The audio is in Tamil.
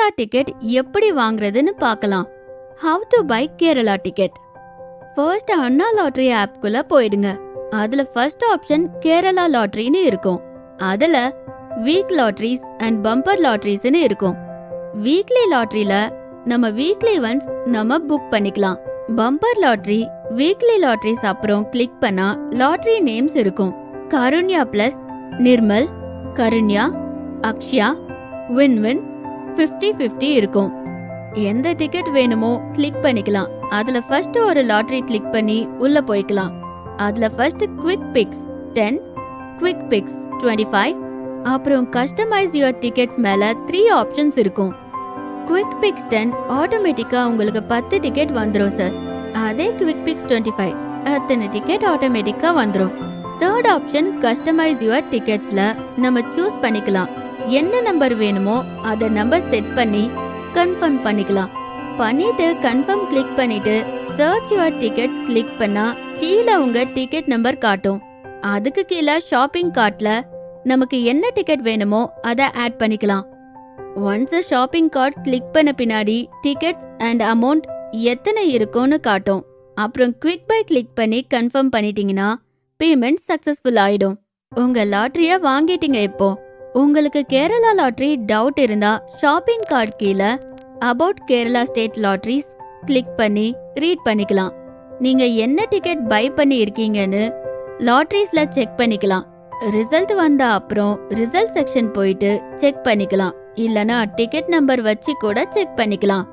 கேரளா டிக்கெட் எப்படி வாங்குறதுன்னு பார்க்கலாம். How to buy Kerala ticket. First அண்ணா லாட்டரி ஆப்குள்ள போயிடுங்க. அதுல ஃபர்ஸ்ட் ஆப்ஷன் கேரளா லாட்டரின்னு இருக்கும். அதுல வீக் லாட்டரிஸ் அண்ட் பம்பர் லாட்டரிஸ்னு இருக்கும். வீக்லி லாட்டரியில நம்ம வீக்லி ஒன்ஸ் நம்ம புக் பண்ணிக்கலாம். பம்பர் லாட்டரி, வீக்லி லாட்டரிஸ் அப்புறம் கிளிக் பண்ணா லாட்டரி நேம்ஸ் இருக்கும். கருண்யா பிளஸ், நிர்மல், கருண்யா, அக்ஷயா, வின்-வின், 50-50 இருக்கும். எந்த டிக்கெட் வேணுமோ கிளிக் பண்ணிக்கலாம். அதுல ஃபர்ஸ்ட் ஒரு லாட்டரி கிளிக் பண்ணி உள்ள போய்க்கலாம். அதுல first quick picks 10, quick picks 25, அப்புறம் கஸ்டமைஸ் யுவர் டிக்கெட்ஸ் மேல 3 ஆப்ஷன்ஸ் இருக்கும். குவிக் பிக்ஸ் 10 ஆட்டோமேட்டிக்கா உங்களுக்கு 10 டிக்கெட் வந்துரும் சார். அதே குவிக் பிக்ஸ் 25 அத்தனை டிக்கெட் ஆட்டோமேட்டிக்கா வந்துரும். தேர்ட் ஆப்ஷன் கஸ்டமைஸ் யுவர் டிக்கெட்ஸ்ல நம்ம சூஸ் பண்ணிக்கலாம். என்ன நம்பர் வேணுமோ அத நம்பர் செட் பண்ணி கன்ஃபார்ம் பண்ணிக்கலாம். பண்ணிட்டு கன்ஃபார்ம் கிளிக் பண்ணிட்டு சர்ச் யுவர் டிக்கெட்ஸ் கிளிக் பண்ணா கீழே உங்க டிக்கெட் நம்பர் காட்டும். அதுக்கு கீழே ஷாப்பிங் கார்ட்ல நமக்கு என்ன டிக்கெட் வேணுமோ அத ஆட் பண்ணிக்கலாம். ஒன்ஸ் ஷாப்பிங் கார்ட் கிளிக் பண்ண பின்னாடி டிக்கெட்ஸ் அண்ட் அமௌண்ட் எத்தனை இருக்கும்னு காட்டும். அப்புறம் குவிக் பை கிளிக் பண்ணி கன்ஃபார்ம் பண்ணிட்டீங்கன்னா பேமெண்ட் சக்சஸ்ஃபுல் ஆயிடும். உங்க லாட்டரிய வாங்கிட்டீங்க. இப்போ உங்களுக்கு கேரளா லாட்டரி டவுட் இருந்தா ஷாப்பிங் கார்ட் கீழே அபவுட் கேரளா ஸ்டேட் லாட்டரிஸ் கிளிக் பண்ணி ரீட் பண்ணிக்கலாம். நீங்க என்ன டிக்கெட் பை பண்ணி இருக்கீங்கன்னு லாட்டரிஸ்ல செக் பண்ணிக்கலாம். ரிசல்ட் வந்த அப்புறம் ரிசல்ட் செக்ஷன் போயிட்டு செக் பண்ணிக்கலாம். இல்லனா டிக்கெட் நம்பர் வச்சு கூட செக் பண்ணிக்கலாம்.